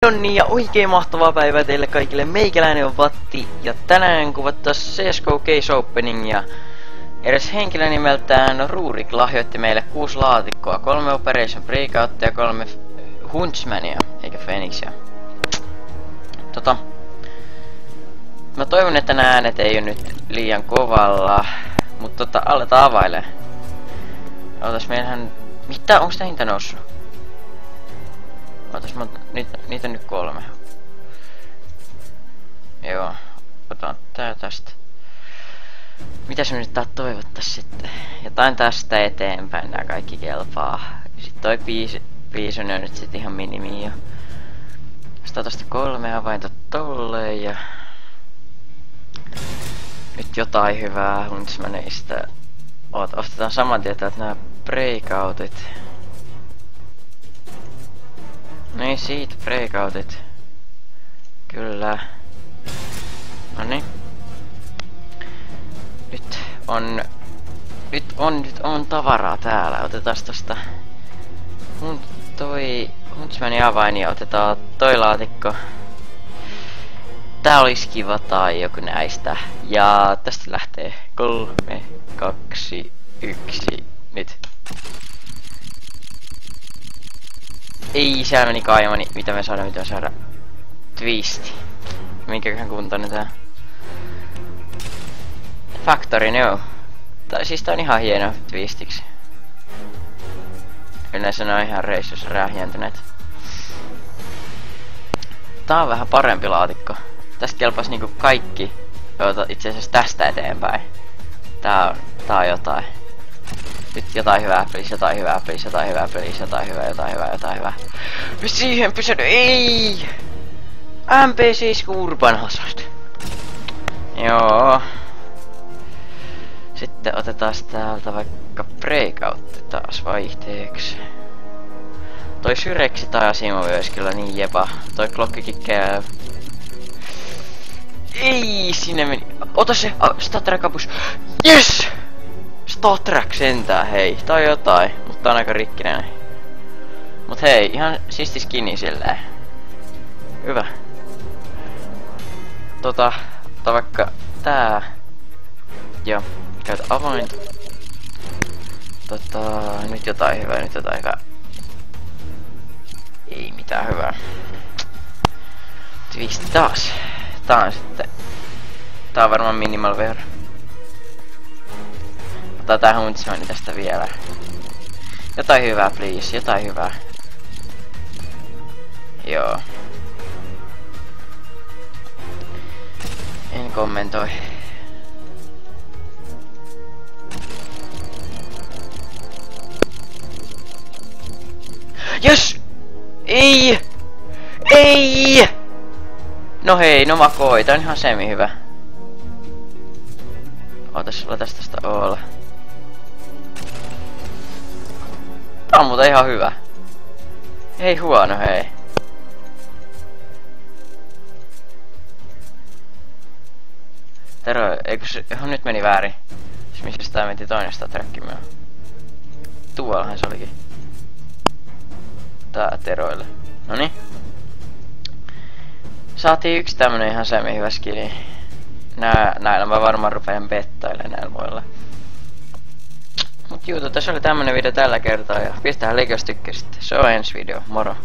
No niin, ja oikein mahtavaa päivää teille kaikille. Meikäläinen on Vatti, ja tänään kuvattaa CSGO Case Openingia. Edes henkilö nimeltään Rurik lahjoitti meille 6 laatikkoa, 3 Operation Breakouttia ja 3 Huntsmania, eikä Phoenixia. Mä toivon, että nää äänet ei oo nyt liian kovalla, mutta aletaan availee. Ootas, meillähän... Mitä? Onks tää hinta noussut? Ootas, niitä on nyt 3. Joo, otan tää tästä. Mitäs me nyt toivottais sitten? Jotain tästä eteenpäin, nää kaikki kelpaa. Sitten toi piisoni on nyt sit ihan minimi jo. Sitten tosta 3 avainta tolleen ja... Nyt jotain hyvää Huntsmaneista. Ostetaan saman tien täältä nää breakoutit. Niin siitä breakoutit. Kyllä. Noniin. Nyt on tavaraa täällä. Otetaan tosta Huntsmanin avain ja otetaan toi laatikko. Tää olisi kiva tai joku näistä. Ja tästä lähtee 3, 2, 1. Nyt. Ei, siellä meni kaimani. Mitä me saadaan? Twisti. Minkäköhän kuntoinen tää? Factory, no. Siis tää on ihan hieno twistiksi. Yleensä ne on ihan reissussa rähjäntyneet. Tää on vähän parempi laatikko. Tästä kelpas niinku kaikki. Itse asiassa tästä eteenpäin. Tää on jotain. Nyt jotain hyvää, please, jotain hyvää, please, jotain hyvää, please, jotain hyvää. Siihen pysähdy, ei! MP7 Urban Hazard. Joo. Sitten otetaan täältä vaikka Breakout taas vaihteeksi. Toi Syreksi tai Asimovi olisi kyllä niin jepa. Toi Glockikin käy. Ei, sinne meni. Ota se, Statrakabus. Yes! Statrak sentään, hei. Tai jotain, mutta on aika rikkinäinen. Mut hei, ihan siisti skinni silleen. Hyvä. Ota vaikka tää. Joo, käytä avainta. Nyt jotain hyvää, Ei mitään hyvää. Twist taas. Tää on varmaan minimal VR. Otetaan tää Huntsmani tästä vielä. Jotain hyvää, please, jotain hyvää. Joo. En kommentoi. Yes! Ei! Ei! No hei, no makoi, tää on ihan semi hyvä. Ootas, latas tästä olla. Tää on muuten ihan hyvä. Ei huono, hei. Tero, eikö se, nyt meni väärin. Missä tää meni toinen statrakki myö? Tuollahan se olikin. Tää Teroille. Noniin. Saatiin yksi tämmönen ihan semi hyvä skilli. Näillä mä varmaan rupean bettailemaan näillä muilla. Mut juu, tässä oli tämmönen video tällä kertaa ja pistähän like jos tykkäsitte. Se on ensi video, moro!